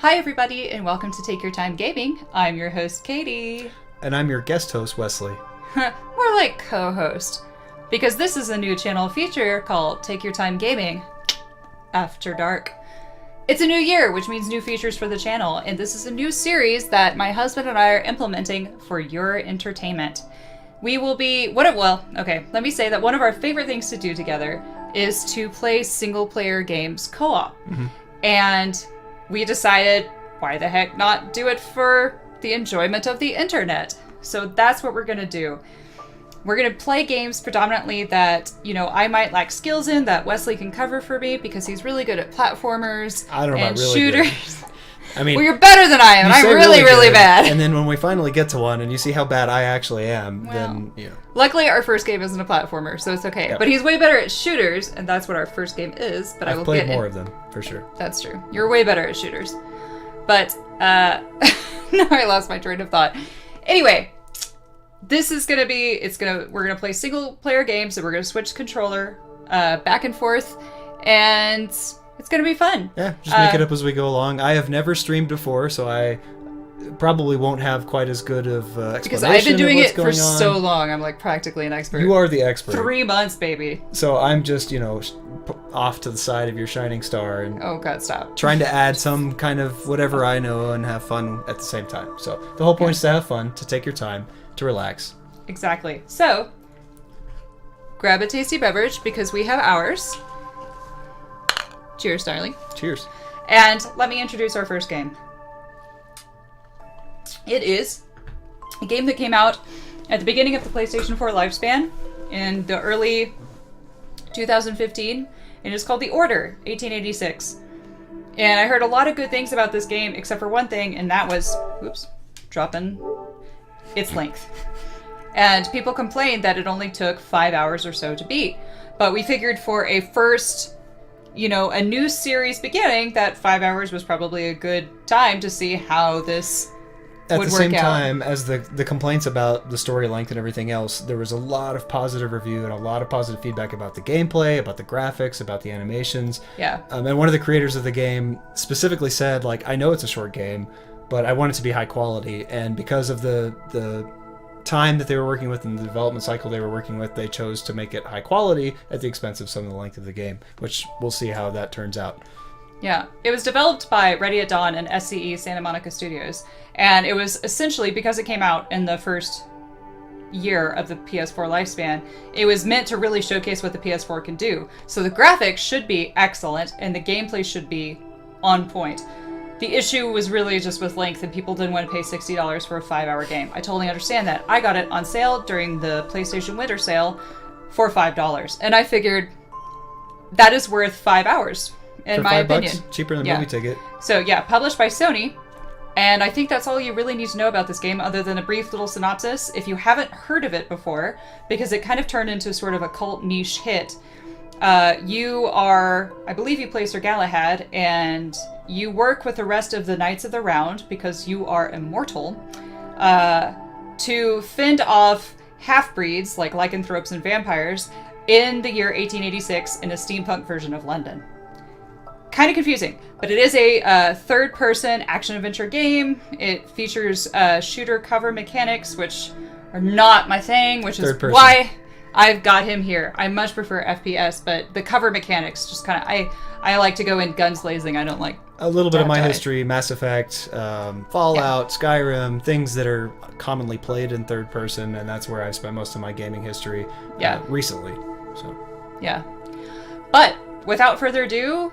Hi everybody, and welcome to Take Your Time Gaming. I'm your host, Katie. And I'm your guest host, Wesley. More like co-host, because this is a new channel feature called Take Your Time Gaming After Dark. It's a new year, which means new features for the channel, and this is a new series that my husband and I are implementing for your entertainment. We will be, let me say that one of our favorite things to do together is to play single-player games co-op. Mm-hmm. And we decided, why the heck not do it for the enjoyment of the internet? So that's what we're going to do. We're going to play games predominantly that, I might lack skills in, that Wesley can cover for me because he's really good at platformers I don't know and about really shooters. Good. I mean, well, you're better than I am, and I'm really bad. And then when we finally get to one and you see how bad I actually am, then. Luckily, our first game isn't a platformer, so it's okay. Yep. But he's way better at shooters, and that's what our first game is. But I've played more of them, for sure. That's true. You're way better at shooters. But, now I lost my train of thought. Anyway, this is going to be, we're going to play single-player games, and we're going to switch controller back and forth, and it's going to be fun. Yeah, just make it up as we go along. I have never streamed before, so I probably won't have quite as good of explanation. Because I've been doing it for so long. I'm like practically an expert. You are the expert. 3 months, baby. So I'm just, off to the side of your shining star and oh god, stop. Trying to add some kind of whatever I know and have fun at the same time. So the whole point is to have fun, to take your time, to relax. Exactly. So grab a tasty beverage because we have ours. Cheers, darling. Cheers. And let me introduce our first game. It is a game that came out at the beginning of the PlayStation 4 lifespan in the early 2015, and it's called The Order 1886. And I heard a lot of good things about this game, except for one thing, and that was, dropping its length. And people complained that it only took 5 hours or so to beat. But we figured for a first, a new series beginning, that 5 hours was probably a good time to see how this at the same time as the complaints about the story length and everything else, there was a lot of positive review and a lot of positive feedback about the gameplay, about the graphics, about the animations. Yeah. And one of the creators of the game specifically said, I know it's a short game, but I want it to be high quality. And because of the time that they were working with and the development cycle they were working with, they chose to make it high quality at the expense of some of the length of the game, which we'll see how that turns out. Yeah, it was developed by Ready at Dawn and SCE Santa Monica Studios, and it was essentially, because it came out in the first year of the PS4 lifespan, it was meant to really showcase what the PS4 can do. So the graphics should be excellent, and the gameplay should be on point. The issue was really just with length, and people didn't want to pay $60 for a 5-hour game. I totally understand that. I got it on sale during the PlayStation Winter Sale for $5, and I figured that is worth 5 hours. In my opinion. $5, cheaper than a movie ticket. So yeah, published by Sony, and I think that's all you really need to know about this game other than a brief little synopsis. If you haven't heard of it before, because it kind of turned into sort of a cult niche hit, you are, I believe you play Sir Galahad, and you work with the rest of the Knights of the Round, because you are immortal, to fend off half-breeds like lycanthropes and vampires in the year 1886 in a steampunk version of London. Kind of confusing, but it is a third-person action-adventure game. It features shooter cover mechanics, which are not my thing, which is why I've got him here. I much prefer FPS, but the cover mechanics just kind of... I like to go in guns blazing. I don't like... A little bit of my history, Mass Effect, Fallout, Skyrim, things that are commonly played in third person, and that's where I spent most of my gaming history recently. So yeah. But without further ado...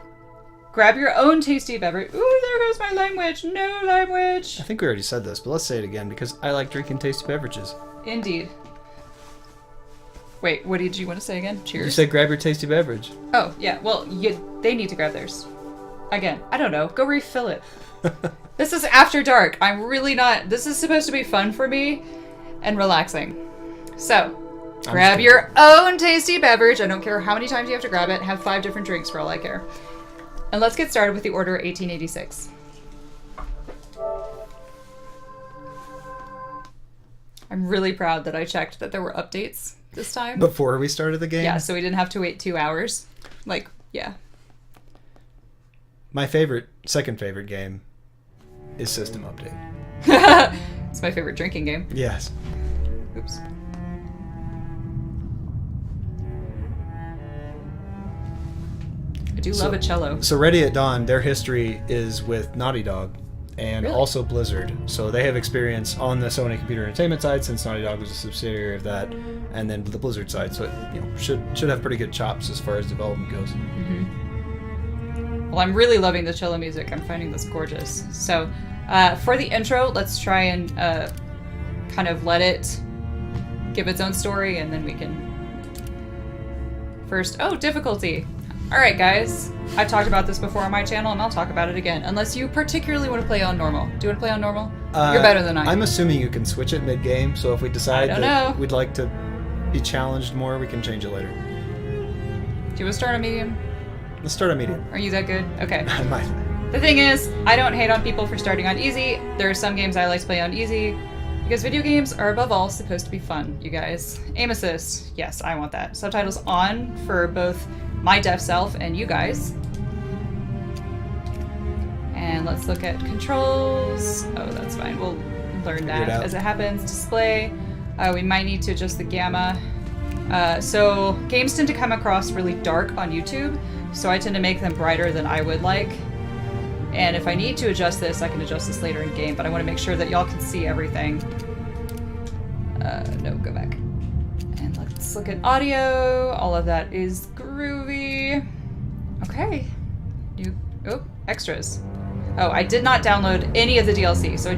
Grab your own tasty beverage. Ooh, there goes my language. No language. I think we already said this, but let's say it again because I like drinking tasty beverages. Indeed. Wait, what did you want to say again? Cheers. You said grab your tasty beverage. Oh, yeah. Well, they need to grab theirs. Again, I don't know. Go refill it. This is After Dark. I'm really not... This is supposed to be fun for me and relaxing. So, grab your own tasty beverage. I don't care how many times you have to grab it. Have 5 different drinks for all I care. And let's get started with The Order 1886. I'm really proud that I checked that there were updates this time. Before we started the game? Yeah, so we didn't have to wait 2 hours. My second favorite game is System Update. It's my favorite drinking game. Yes. Oops. I do love a cello. So Ready at Dawn, their history is with Naughty Dog and Really? also Blizzard. So they have experience on the Sony Computer Entertainment side, since Naughty Dog was a subsidiary of that, and then the Blizzard side. So it, should have pretty good chops as far as development goes. Well, I'm really loving the cello music. I'm finding this gorgeous. So for the intro, let's try and kind of let it give its own story, and then we can... First, difficulty. All right, guys. I've talked about this before on my channel, and I'll talk about it again. Unless you particularly want to play on normal. Do you want to play on normal? You're better than I am. I'm assuming you can switch it mid-game, so if we decide I don't that know. we'd like to be challenged more, we can change it later. Do you want to start on medium? Let's start on medium. Are you that good? Okay. I might. The thing is, I don't hate on people for starting on easy. There are some games I like to play on easy, because video games are above all supposed to be fun, you guys. Aim assist. Yes, I want that. Subtitles on for both my deaf self and you guys. And let's look at controls. Oh, that's fine. We'll learn that as it happens. Display. We might need to adjust the gamma. So games tend to come across really dark on YouTube, so I tend to make them brighter than I would like. And if I need to adjust this, I can adjust this later in game, but I want to make sure that y'all can see everything. No, go back. And let's look at audio. All of that is groovy. Okay. Extras. Oh, I did not download any of the DLC, so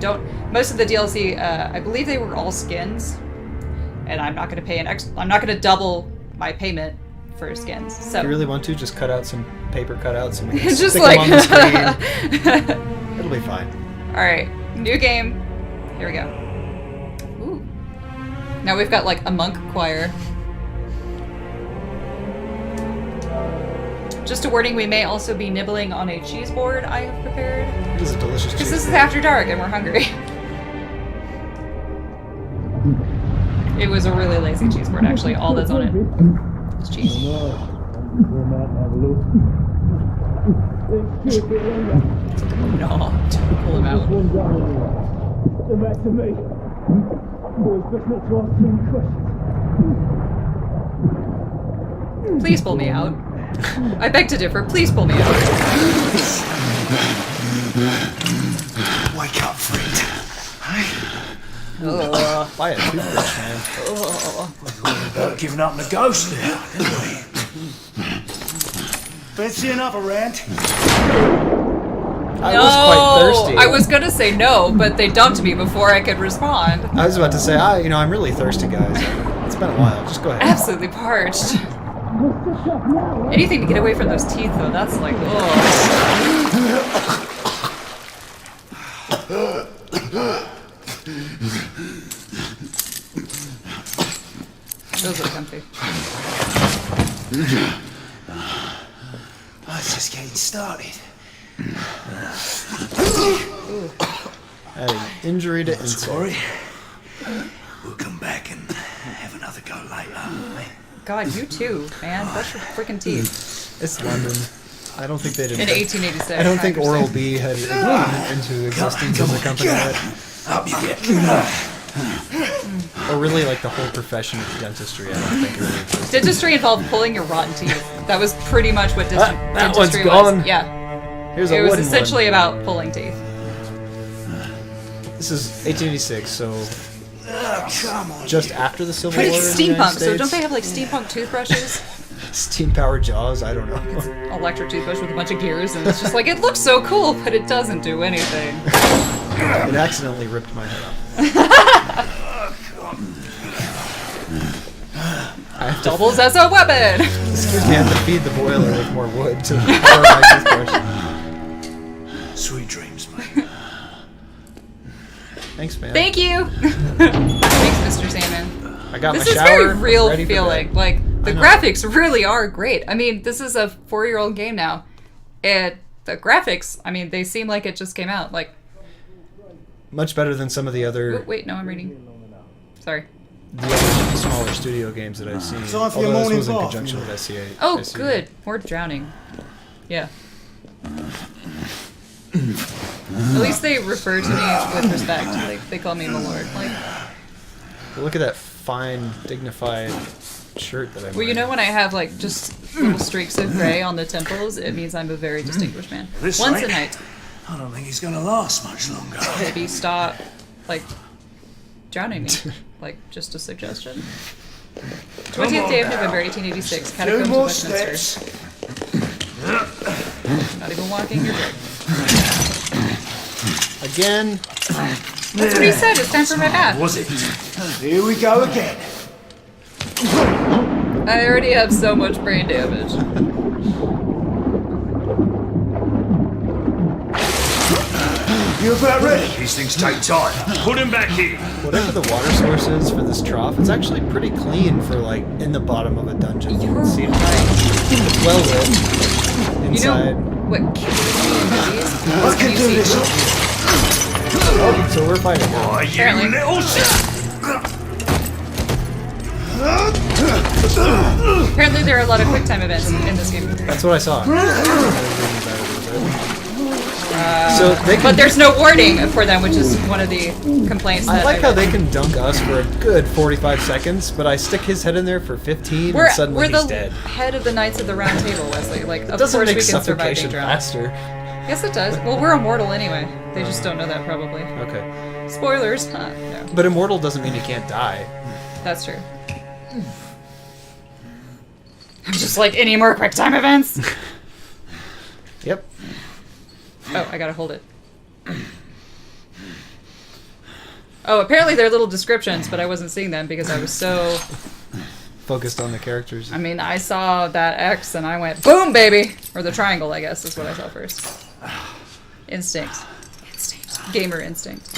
most of the DLC, I believe they were all skins, and I'm not going to pay I'm not going to double my payment for skins. So If you really want to, just cut out some paper cutouts and we can just stick like them on the screen. It'll be fine. All right, new game. Here we go. Ooh. Now we've got like a monk choir. Just a warning, we may also be nibbling on a cheese board I have prepared. It is a delicious Because cheese this is board. after dark and we're hungry. It was a really lazy cheese board, actually. All that's on it is cheese. No, don't pull him out. Please pull me out. I beg to differ. Please pull me out. Wake up, friend. Buy a toothbrush, man. About giving up on the ghost now, didn't we? Fancy another rant? I was quite thirsty. I was gonna say no, but they dumped me before I could respond. I was about to say, I'm really thirsty, guys. It's been a while. Just go ahead. Absolutely parched. Anything to get away from those teeth, though, that's like, ugh. Those are comfy. Oh, it's just getting started. Adding injury to insult. Sorry. We'll come back and have another go later. God, you too, man. Brush your freaking teeth. It's London. I don't think they did. In 1886. I don't think understand. Oral-B had into existence as a company yet. Up you get. Or really, like, the whole profession of dentistry. I don't think it really existed. Dentistry involved pulling your rotten teeth. That was pretty much what that dentistry one's was. gone. Yeah. Here's It a was wooden essentially one. about pulling teeth. This is 1886, so Come on. just after the Civil But War. it's in the United steampunk, so States. don't they have like steampunk toothbrushes? Steam-powered jaws? I don't know. Electric toothbrush with a bunch of gears, and it's just like, it looks so cool, but it doesn't do anything. It accidentally ripped my head off. I have to, Doubles as a weapon! excuse me, I have to feed the boiler with more wood to power my toothbrush. Sweet dreams, mate. Thanks, man. Thank you! Thanks, Mr. Salmon. I got This my is shower. very real ready for feeling. bed. Like, the I know. graphics really are great. I mean, this is a 4-year-old game now. And the graphics, I mean, they seem like it just came out. Like, Much better than some of the other, wait, no, I'm reading. Sorry. smaller studio games that I've seen. Time for your Although this morning was in bath, conjunction you know. with SCA. Oh, SCA. good. More drowning. Yeah. At least they refer to me with respect. Like, they call me my lord. Like, Look at that fine, dignified shirt that I'm well, you wearing. know when I have like just little streaks of gray on the temples, it means I'm a very distinguished man. This Once a rate, night. I don't think he's gonna last much longer. Baby, stop, like, drowning me. Like, just a suggestion. 20th day of November, 1886, Few Catacombs of more Westminster. steps. Not even walking your joke. Again. That's what he said, it's time for my bath. Was it? Here we go again. I already have so much brain damage. You about ready? These things take time. Put him back in. Whatever the water source is for this trough, it's actually pretty clean for like in the bottom of a dungeon. You You're can see it. right. It's well lit You inside. know what kills me in movies? I can do this. Oh, so we're fighting now. Oh, you Apparently. little shit. Apparently there are a lot of quick time events in this game. That's what I saw. So they can, But there's no warning for them, which is one of the complaints that I like how they can dunk us for a good 45 seconds, but I stick his head in there for 15 and suddenly we're he's the dead. head of the Knights of the Round Table, Wesley. Like, It of doesn't course make we can survive being suffocation drowned. faster. Yes, it does. Well, we're immortal anyway. They just don't know that, probably. Okay. Spoilers. Huh, no. But immortal doesn't mean you can't die. That's true. I'm just like, any more quick time events? Yep. Oh, I gotta hold it. Oh, apparently they're little descriptions, but I wasn't seeing them because I was so... Focused on the characters. I mean, I saw that X and I went, boom, baby! Or the triangle, I guess, is what I saw first. Instinct. Instinct. Gamer instinct.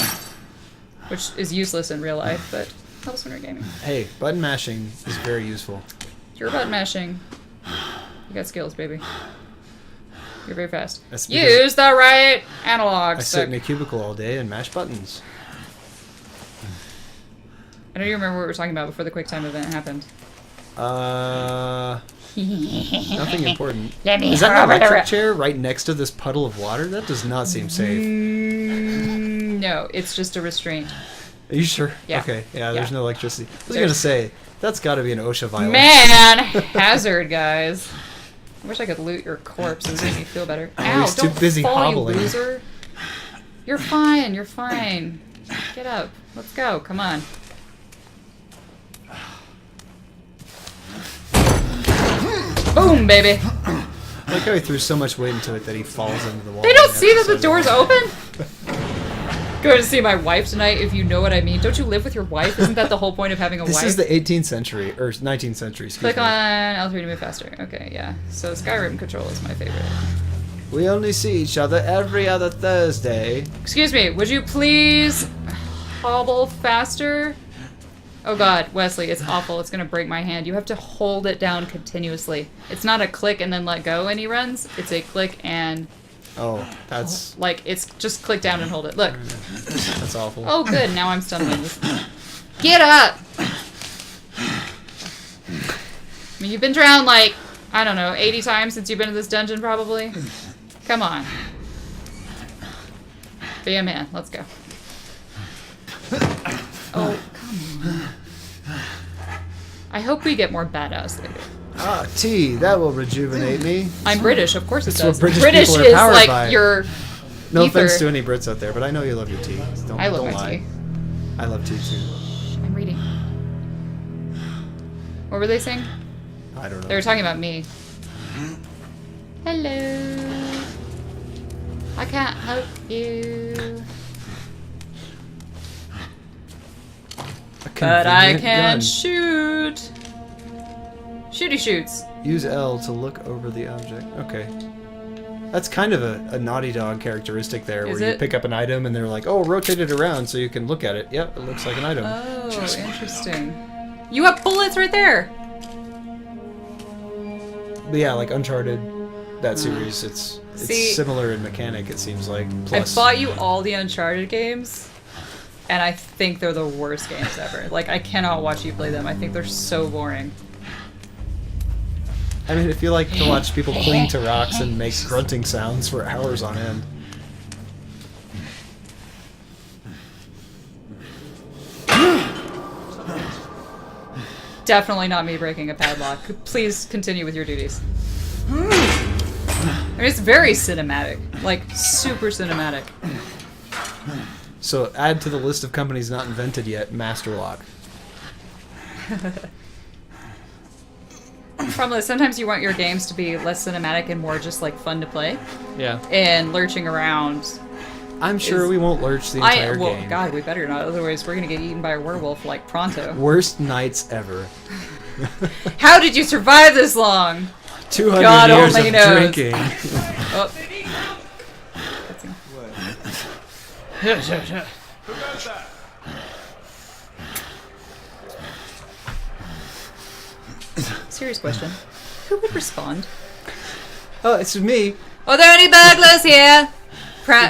Which is useless in real life, but helps when you're gaming. Hey, button mashing is very useful. You're button mashing. You got skills, baby. You're very fast. That's because Use the right analog I sit stick. in a cubicle all day and mash buttons. I know you remember what we were talking about before the quick time event happened. Nothing important. Let me Is that an over the electric ra- chair right next to this puddle of water? That does not seem safe. No, it's just a restraint. Are you sure? Yeah. Okay. Yeah, there's Yeah. no electricity. I was There's- gonna say that's got to be an OSHA violation. Man! Hazard, guys. I wish I could loot your corpse and make me feel better. Ow, he's too don't busy fall, hobbling. you loser. You're fine, you're fine. Get up. Let's go, come on. Boom, baby. I like how he threw so much weight into it that he falls into the wall. They don't and see that the episodes. door's open? Going to see my wife tonight, if you know what I mean. Don't you live with your wife? Isn't that the whole point of having a This wife? is the 18th century, or 19th century, excuse Click me. on L3 to move faster. Okay, yeah. So Skyrim control is my favorite. We only see each other every other Thursday. Excuse me, would you please hobble faster? Oh god, Wesley, it's awful. It's gonna break my hand. You have to hold it down continuously. It's not a click and then let go and he runs. It's a click and... Oh, that's Like, it's just click down and hold it. Look. awful. Oh good, now I'm stumbling. Get up! I mean, you've been drowned like, I don't know, 80 times since you've been in this dungeon probably. Come on. Be a man. Let's go. Oh, come on. I hope we get more badass later. Ah, tea, that will rejuvenate me. I'm British, of course it That's what does. British people are is powered like by. your No ether. offense to any Brits out there, but I know you love your tea. Don't, I love don't my lie. tea. I love tea too. I'm reading. What were they saying? I don't know. They were talking about me. Hello. I can't help you. A But I convenient can gun. shoot. Shooty shoots. Use L to look over the object. Okay. That's kind of a Naughty Dog characteristic there, Is where you it? pick up an item and they're like, oh, rotate it around so you can look at it. Yep, it looks like an item. Oh, interesting. You have bullets right there. But yeah, like Uncharted, that series, it's See- similar in mechanic, it seems like. I Plus, bought you all the Uncharted games, and I think they're the worst games ever. Like, I cannot watch you play them. I think they're so boring. I mean, if you like to watch people cling to rocks and make grunting sounds for hours on end. definitely not me breaking a padlock. Please continue with your duties. I mean, it's very cinematic. Like, super cinematic. So add to the list of companies not invented yet, Master Lock. Probably sometimes you want your games to be less cinematic and more just like fun to play. Yeah. And lurching around. I'm sure we won't lurch the entire game. God, we better not. Otherwise, we're gonna get eaten by a werewolf like pronto. Worst nights ever. How did you survive this long? 200 God years only of knows. drinking. Oh. Serious question. Who would respond? Oh, it's me. Are there any burglars here?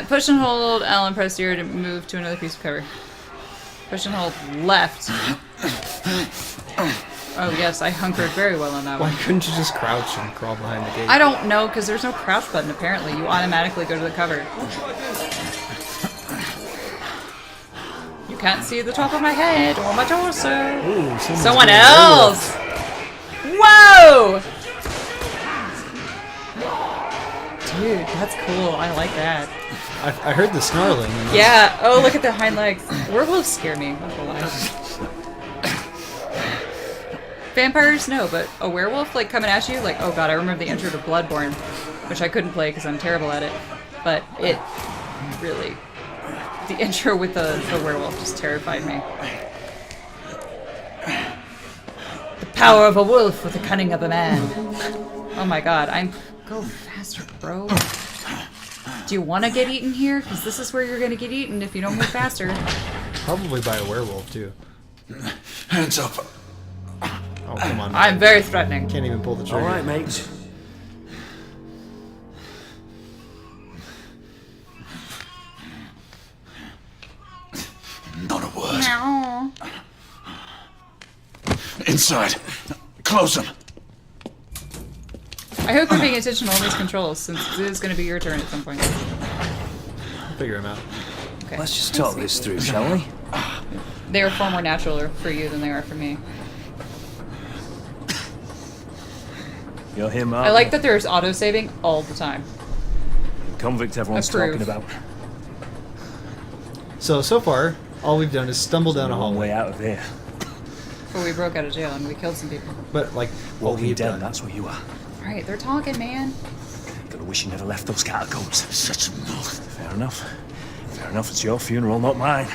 Push and hold L and press zero to move to another piece of cover. Push and hold left. Oh yes, I hunkered very well on that Why one. couldn't you just crouch and crawl behind the gate? I don't know, because there's no crouch button apparently. You automatically go to the cover. You can't see the top of my head or my torso. Ooh, Someone else! Whoa! Dude, that's cool. I like that. I heard the snarling. Yeah. Oh, look at the hind legs. Werewolves scare me. Not gonna lie. Vampires, no, but a werewolf, like, coming at you, like, oh god, I remember the intro to Bloodborne, which I couldn't play because I'm terrible at it, but it really... The intro with the werewolf just terrified me. The power of a wolf with the cunning of a man. Oh my god, Go faster, bro. Do you want to get eaten here? Because this is where you're going to get eaten if you don't move faster. Probably by a werewolf, too. Hands up. Oh, come on. I'm very threatening. Can't even pull the trigger. All right, mate. Not a word. No. Inside. Close them. I hope you're paying attention to all these controls, since it is going to be your turn at some point. I'll figure him out. Okay. Let's just talk this through, shall we? They are far more natural for you than they are for me. You're him, I like that there's auto-saving all the time. Convict everyone's Approve. talking about. So far, all we've done is stumble down a Long way hallway. out of here. Before we broke out of jail and we killed some people. But, like, what Walking we've dead, done. that's what you are. Alright, they're talking, man. Gonna wish you never left those catacombs. Such a milk. Fair enough. Fair enough, it's your funeral, not mine.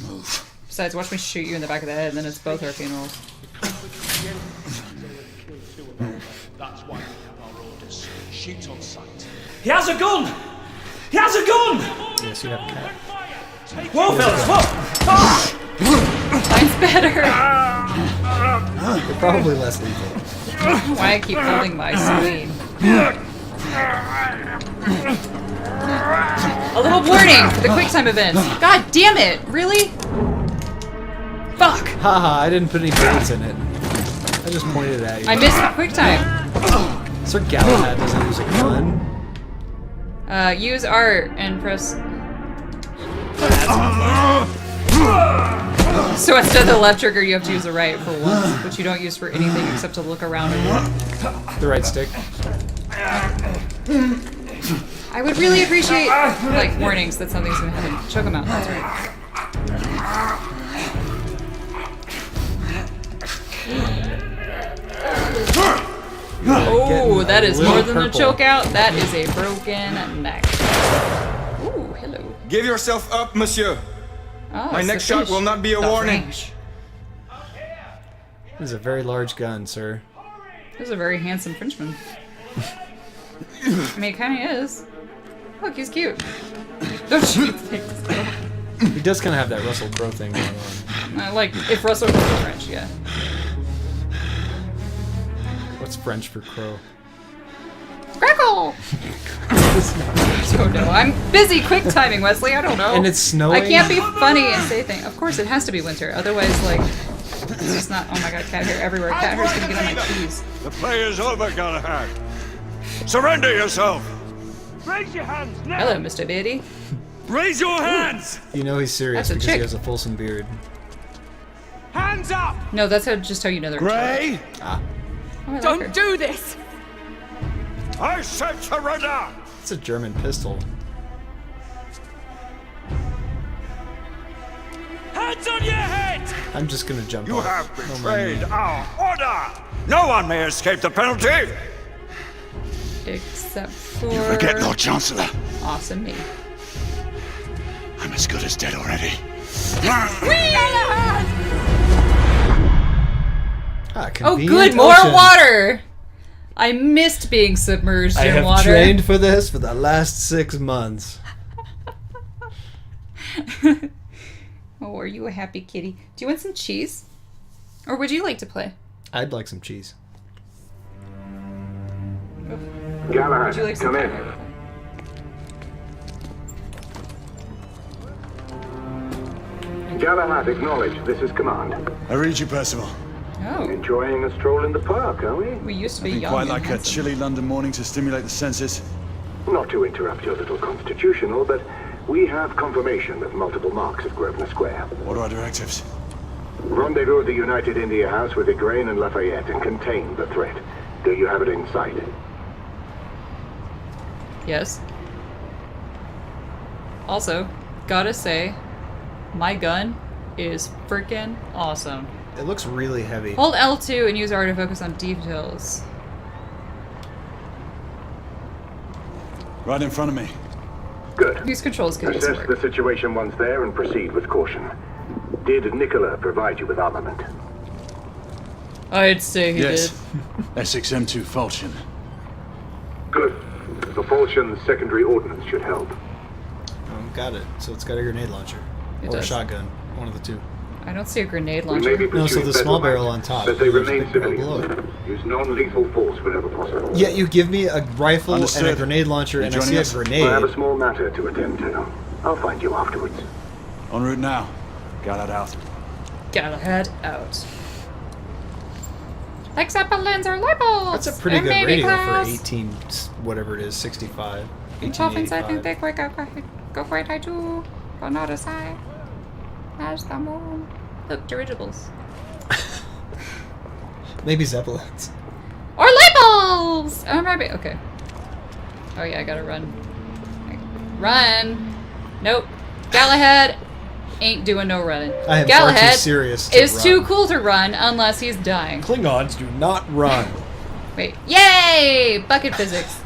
Move. Besides, watch me shoot you in the back of the head, and then it's both our funerals. That's why we have our orders. Shoot on sight. He has a gun! He has a gun! Yes, you have a cat. Whoa, fellas, whoa! Mine's better! They're probably less lethal. Why I keep holding my spleen. A little warning for the QuickTime events. God damn it! Really? Fuck! Haha, I didn't put any bullets in it. I just pointed at you. I missed the QuickTime. Sir Galahad doesn't use a gun. Use art and press. So instead of the left trigger, you have to use the right for once, which you don't use for anything except to look around and look. The right stick. I would really appreciate, like, warnings that something's gonna happen. Choke them out, that's right. Oh, that is more than a choke out. That is a broken neck. Ooh, hello. Give yourself up, monsieur. Oh, My it's next the shot fish. will not be a The warning. fish. This is a very large gun, sir. This is a very handsome Frenchman. I mean, it kind of is. Look, he's cute. Don't shoot things. He does kind of have that Russell Crowe thing going on. Like, if Russell was French, yeah. What's French for crow? Crackle! I don't know. I'm busy quick timing, Wesley. I don't know. And it's snowing? I can't be funny and say things. Of course, it has to be winter. Otherwise, like, it's just not. Oh my god, cat hair everywhere. Cat hair's gonna get on my keys. The play is over, Galahad. Surrender yourself. Hello, Mr. Biddy. Raise your hands! You know he's serious That's a because chick. he has a fulsome beard. Hands up! No, that's just how you know they're Gray! Ah, Oh, I like Don't her. do this! I said surrender! it's a German pistol. Hands on your head! I'm just gonna jump You off. have No betrayed mind me. our order! No one may escape the penalty! Except for... You forget, Lord Chancellor. Awesome me. I'm as good as dead already. Ah, Oh, convenient good, more ocean. water! I missed being submerged I in have water. trained for this for the last 6 months. Oh, are you a happy kitty? Do you want some cheese? Or would you like to play? I'd like some cheese. Galahad, Would you like some come in. pepper? Galahad, acknowledge. This is command. I read you, Percival. Oh, Enjoying a stroll in the park, are we? we used to be Nothing young quite and like a handsome. chilly London morning to stimulate the senses. Not to interrupt your little constitutional, but we have confirmation of multiple marks at Grosvenor Square. What are our directives? Rendezvous at the United India House with Igraine and Lafayette and contain the threat. Do you have it in sight? Yes. Also, gotta say, my gun is freaking awesome. It looks really heavy. Hold L2 and use R to focus on details. Right in front of me. Good. Use controls because it's Assess the work. situation once there and proceed with caution. Did Nicola provide you with armament? I'd say he Yes. did. Essex M2 Falchion. Good. The Falchion secondary ordnance should help. Oh, got it. So it's got a grenade launcher. It or a does. shotgun. One of the two. I don't see a grenade We may be launcher. No, so pursuing the small better barrel light, on top, but they there's a remain big barrel civilians. below Use non-lethal force whenever possible. Yeah, you give me a rifle and a Understood. grenade launcher You and I joining see a us? grenade. I have a small matter to attend to. I'll find you afterwards. En route now. Galahad out. Galahad out. Like zeppelins or light bulbs. That's a pretty and good baby radio clouds. for 18, whatever it is, 65. Tough inside and 1885. thick, wake up, go for it, I do. But not aside. As the moon. Look, dirigibles. Maybe Zeppelins. Or light bulbs! Oh, maybe. Okay. Oh, yeah, I gotta run. Run! Nope. Galahad ain't doing no running. I am far too Galahad serious to is run. too cool to run unless he's dying. Klingons do not run. Wait. Yay! Bucket physics.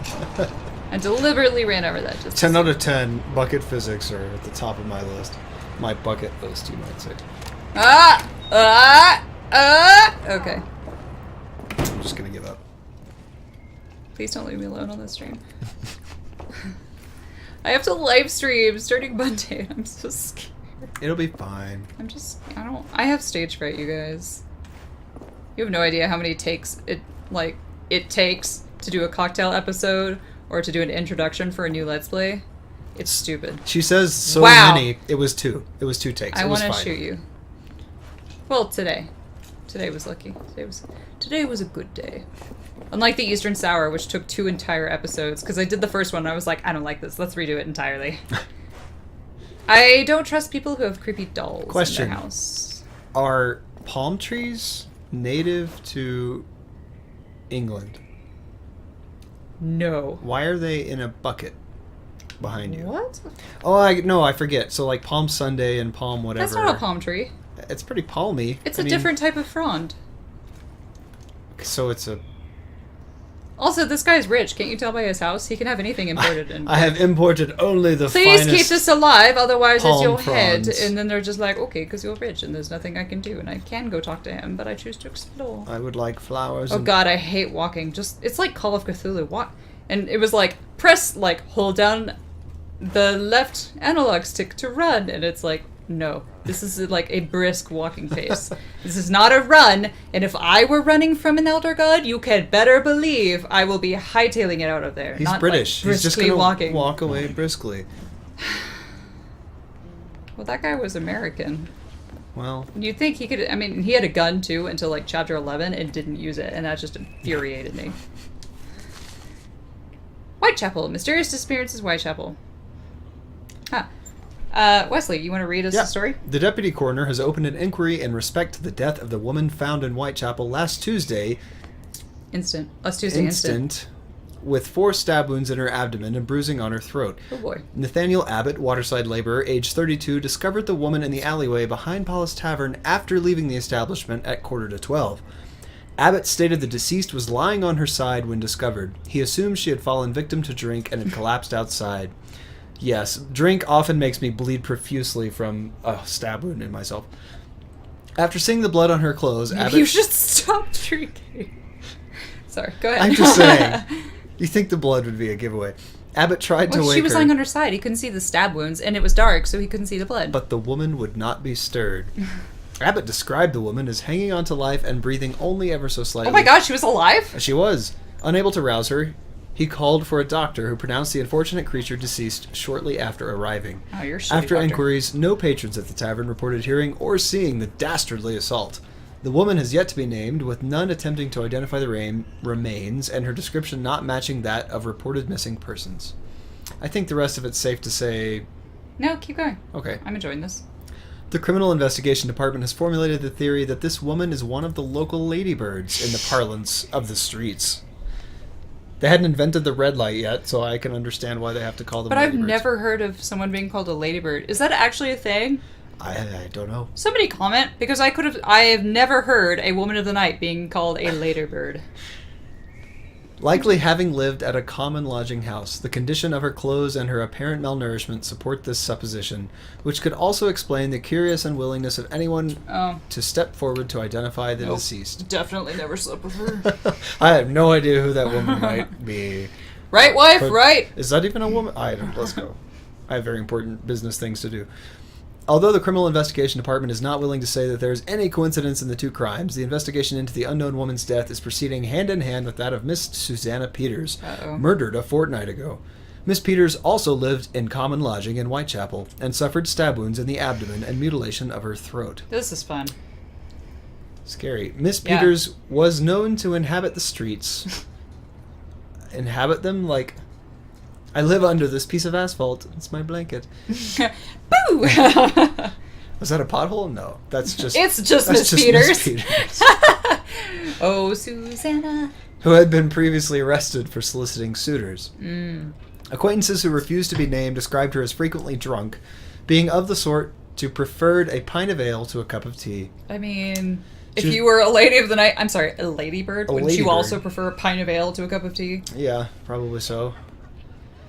I deliberately ran over that just 10 out of 10 bucket physics are at the top of my list. My bucket list, you might say. Okay. I'm just gonna give up. Please don't leave me alone on this stream. I have to live stream starting Monday. I'm so scared. It'll be fine. I have stage fright, you guys. You have no idea how many takes it takes to do a cocktail episode or to do an introduction for a new Let's Play. It's stupid. She says so Wow. many. It was 2. It was 2 takes. I It was want to fine. shoot you. Well, today. Today was lucky. Today was a good day. Unlike the Eastern Sour, which took 2 entire episodes, because I did the first one and I was like, I don't like this. Let's redo it entirely. I don't trust people who have creepy dolls Question. in their house. Are palm trees native to England? No. Why are they in a bucket behind you? What? Oh, I forget. So like Palm Sunday and Palm whatever. That's not a palm tree. It's pretty palmy. It's I a mean, different type of frond. So it's a. Also, this guy's rich. Can't you tell by his house? He can have anything imported. And I have imported only the please finest. keep this alive, otherwise it's palm your head. fronds. And then they're just like, okay, because you're rich and there's nothing I can do. And I can go talk to him, but I choose to explore. I would like flowers. Oh and god, I hate walking. It's like Call of Cthulhu. Walk. And it was like, hold down the left analog stick to run. And it's like, no. This is like a brisk walking pace. This is not a run. And if I were running from an elder god, you can better believe I will be hightailing it out of there. He's not, British. Like, He's just briskly gonna walking. walk away briskly. Well, that guy was American. Well, You'd think he could. I mean, he had a gun too until like chapter 11 and didn't use it, and that just infuriated me. Whitechapel. Mysterious disappearances, Whitechapel. Huh. Wesley, you want to read us the story? The deputy coroner has opened an inquiry in respect to the death of the woman found in Whitechapel last Tuesday. Last Tuesday instant. With 4 stab wounds in her abdomen and bruising on her throat. Oh boy. Nathaniel Abbott, waterside laborer, age 32, discovered the woman in the alleyway behind Paula's Tavern after leaving the establishment at 11:45. Abbott stated the deceased was lying on her side when discovered. He assumed she had fallen victim to drink and had collapsed outside. Yes, drink often makes me bleed profusely from a stab wound in myself. After seeing the blood on her clothes, Abbott... You should stop drinking. Sorry, go ahead. I'm just saying. You think the blood would be a giveaway. Abbott tried to wake her. She was lying on her side. He couldn't see the stab wounds, and it was dark, so he couldn't see the blood. But the woman would not be stirred. Abbott described the woman as hanging on to life and breathing only ever so slightly. Oh my god, she was alive? She was. Unable to rouse her, he called for a doctor who pronounced the unfortunate creature deceased shortly after arriving. Oh, you're a shitty After doctor. inquiries, no patrons at the tavern reported hearing or seeing the dastardly assault. The woman has yet to be named, with none attempting to identify the remains, and her description not matching that of reported missing persons. I think the rest of it's safe to say... No, keep going. Okay. I'm enjoying this. The Criminal Investigation Department has formulated the theory that this woman is one of the local ladybirds in the parlance of the streets. They hadn't invented the red light yet, so I can understand why they have to call them ladybirds. But I've never heard of someone being called a ladybird. Is that actually a thing? I don't know. Somebody comment, because I have never heard a woman of the night being called a ladybird. Likely having lived at a common lodging house, the condition of her clothes and her apparent malnourishment support this supposition, which could also explain the curious unwillingness of anyone to step forward to identify the deceased. Definitely never slept with her. I have no idea who that woman might be. Right, wife? Right. Is that even a woman? I don't. Let's go. I have very important business things to do. Although the Criminal Investigation Department is not willing to say that there is any coincidence in the 2 crimes, the investigation into the unknown woman's death is proceeding hand in hand with that of Miss Susanna Peters, murdered a fortnight ago. Miss Peters also lived in common lodging in Whitechapel and suffered stab wounds in the abdomen and mutilation of her throat. This is fun. Scary. Miss Peters was known to inhabit the streets. Inhabit them? Like... I live under this piece of asphalt. It's my blanket. Boo! Was that a pothole? No. That's just... It's just Miss Peters. Oh, Susanna. Who had been previously arrested for soliciting suitors. Acquaintances who refused to be named described her as frequently drunk, being of the sort to preferred a pint of ale to a cup of tea. I mean... If you were a lady of the night... I'm sorry, a ladybird? Wouldn't you also prefer a pint of ale to a cup of tea? Yeah, probably so.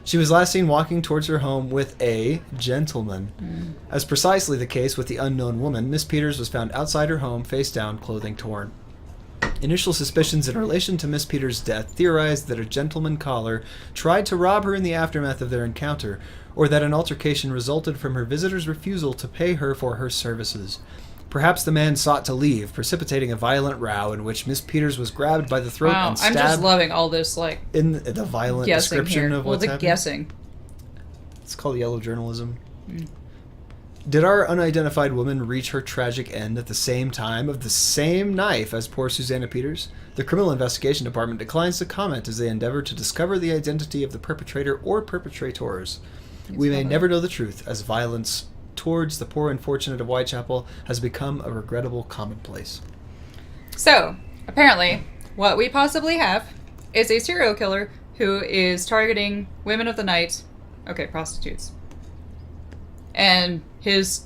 She was last seen walking towards her home with a gentleman. As precisely the case with the unknown woman, Miss Peters was found outside her home, face down, clothing torn. Initial suspicions in relation to Miss Peters' death theorized that a gentleman caller tried to rob her in the aftermath of their encounter, or that an altercation resulted from her visitor's refusal to pay her for her services. Perhaps the man sought to leave, precipitating a violent row in which Miss Peters was grabbed by the throat and stabbed. I'm just loving all this, like... In the violent description here. of what's happening. Guessing. It's called yellow journalism. Did our unidentified woman reach her tragic end at the same time of the same knife as poor Susanna Peters? The Criminal Investigation Department declines to comment as they endeavor to discover the identity of the perpetrator or perpetrators. We may never know the truth, as violence towards the poor unfortunate of Whitechapel has become a regrettable commonplace. So, apparently, what we possibly have is a serial killer who is targeting women of the night, prostitutes. And his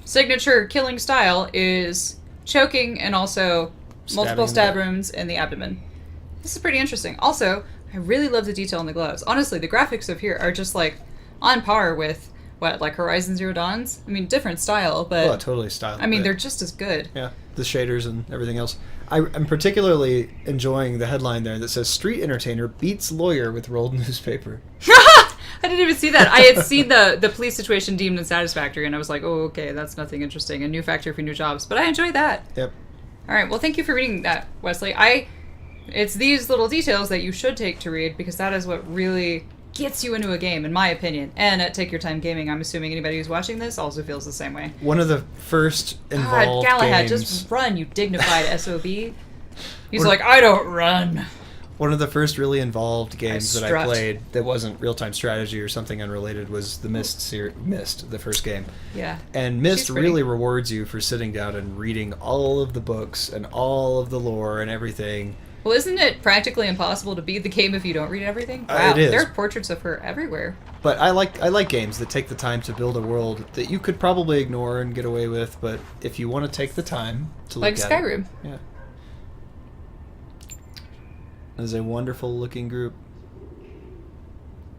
signature killing style is choking and also multiple stab wounds in the abdomen. This is pretty interesting. Also, I really love the detail in the gloves. Honestly, the graphics of here are just like on par with like Horizon Zero Dawn's? I mean, different style, but... Oh, totally style. I mean, they're just as good. Yeah, the shaders and everything else. I'm particularly enjoying the headline there that says, Street Entertainer Beats Lawyer with Rolled Newspaper. I didn't even see that. I had seen the police situation deemed unsatisfactory, and I was like, oh, okay, that's nothing interesting. A new factory for new jobs. But I enjoyed that. Yep. All right, well, thank you for reading that, Wesley. It's these little details that you should take to read, because that is what really... gets you into a game, in my opinion. And at Take Your Time Gaming, I'm assuming anybody who's watching this also feels the same way. One of the first involved Galahad, games... just run, you dignified SOB. He's like, I don't run. One of the first really involved games that I strut. played that wasn't real-time strategy or something unrelated was the Myst, the first game. Yeah. And Myst She's pretty. really rewards you for sitting down and reading all of the books and all of the lore and everything. Well, isn't it practically impossible to beat the game if you don't read everything? Wow, It is. there are portraits of her everywhere. But I like games that take the time to build a world that you could probably ignore and get away with, but if you want to take the time to look Like at Skyrim. it. Yeah. It is a wonderful looking group.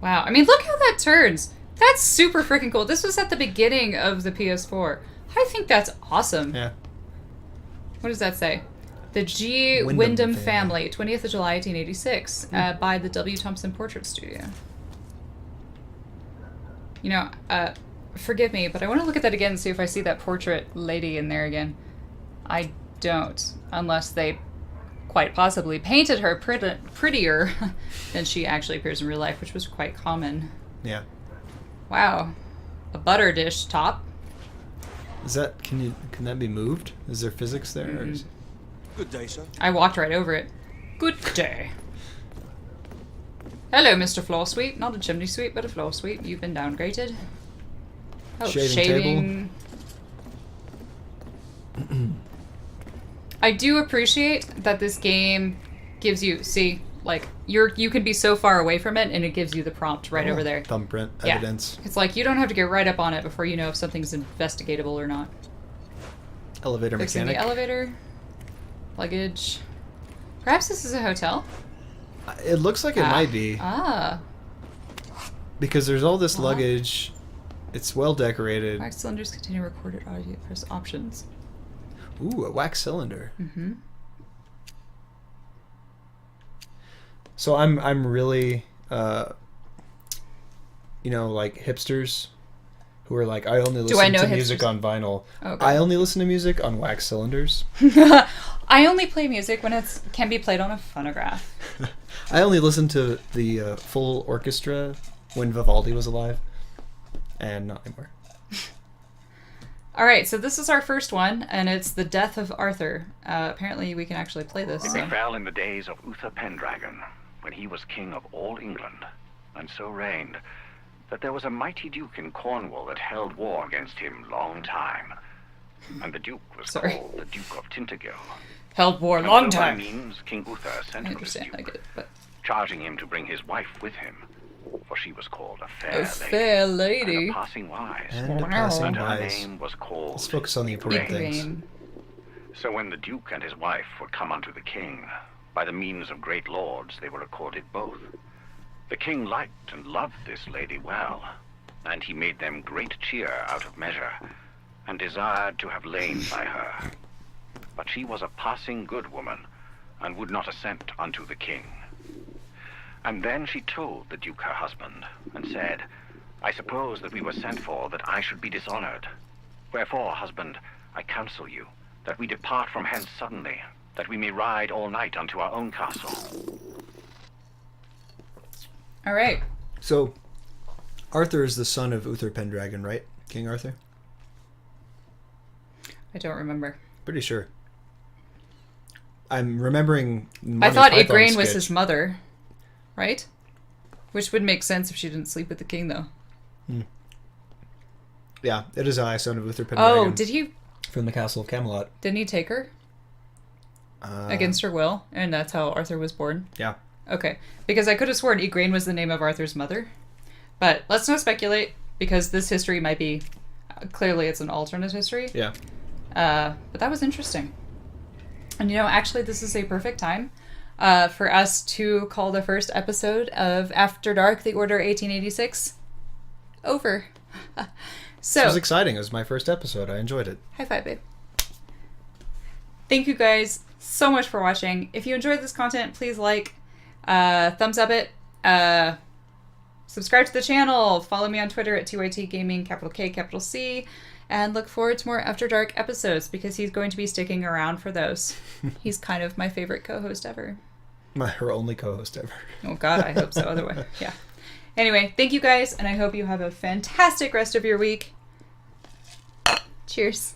Wow, I mean, look how that turns. That's super freaking cool. This was at the beginning of the PS4. I think that's awesome. Yeah. What does that say? The G. Wyndham Wyndham family. family, 20th of July, 1886, by the W. Thompson Portrait Studio. You know, forgive me, but I want to look at that again and see if I see that portrait lady in there again. I don't, unless they quite possibly painted her prettier than she actually appears in real life, which was quite common. Yeah. Wow. A butter dish top. Is that can that be moved? Is there physics there? Or is... Good day, sir. I walked right over it. Good day. Hello, Mr. Floor Sweep. Not a chimney sweep, but a floor sweep. You've been downgraded. Oh, Shaving I do appreciate that this game gives you, see, like, you can be so far away from it, and it gives you the prompt right over there. Thumbprint Yeah. evidence. It's like, you don't have to get right up on it before you know if something's investigatable or not. Elevator Fixing mechanic. the elevator. Luggage. Perhaps this is a hotel? It looks like it might be. Ah. Because there's all this luggage. It's well decorated. Wax cylinders contain recorded audio. Press options. Ooh, a wax cylinder. Mm-hmm. So I'm really, like hipsters who are like, I only listen know to music hipsters? on vinyl. Okay. I only listen to music on wax cylinders. I only play music when it can be played on a phonograph. I only listen to the full orchestra when Vivaldi was alive, and not anymore. All right, so this is our first one, and it's The Death of Arthur. Apparently we can actually play this. It So. befell in the days of Uther Pendragon, when he was king of all England, and so reigned, that there was a mighty duke in Cornwall that held war against him long time. And the duke was called the Duke of Tintagel. Held war And long so by time. means King Uther sent I for this understand, I duke, get it, but... charging him to bring his wife with him, for she was called a fair A fair lady. and a passing wise. And a passing And her wise. name was called Let's focus on the important things. Igraine. So when the duke and his wife were come unto the king, by the means of great lords they were accorded both. The king liked and loved this lady well, and he made them great cheer out of measure, and desired to have lain by her. But she was a passing good woman, and would not assent unto the king. And then she told the duke her husband, and said, I suppose that we were sent for that I should be dishonored. Wherefore, husband, I counsel you, that we depart from hence suddenly, that we may ride all night unto our own castle. All right. So, Arthur is the son of Uther Pendragon, right? King Arthur? I don't remember. Pretty sure. I'm remembering. I Monty thought Python Igraine was sketch. his mother, right? Which would make sense if she didn't sleep with the king, though. Yeah, it is I, son of Uther Pendragon. Oh, did he? From the castle of Camelot. Didn't he take her against her will, and that's how Arthur was born? Yeah. Okay, because I could have sworn Igraine was the name of Arthur's mother, but let's not speculate because this history might be clearly it's an alternate history. Yeah. But that was interesting. And actually, this is a perfect time for us to call the first episode of After Dark: The Order 1886 over. So This was exciting. It was my first episode. I enjoyed it. high five, babe. Thank you guys so much for watching. If you enjoyed this content, please like, thumbs up it, subscribe to the channel, follow me on Twitter at TYT Gaming, capital K, capital C, and look forward to more After Dark episodes because he's going to be sticking around for those. He's kind of my favorite co-host ever. Her only co-host ever. Oh God, I hope so. Otherwise, yeah. Anyway, thank you guys, and I hope you have a fantastic rest of your week. Cheers.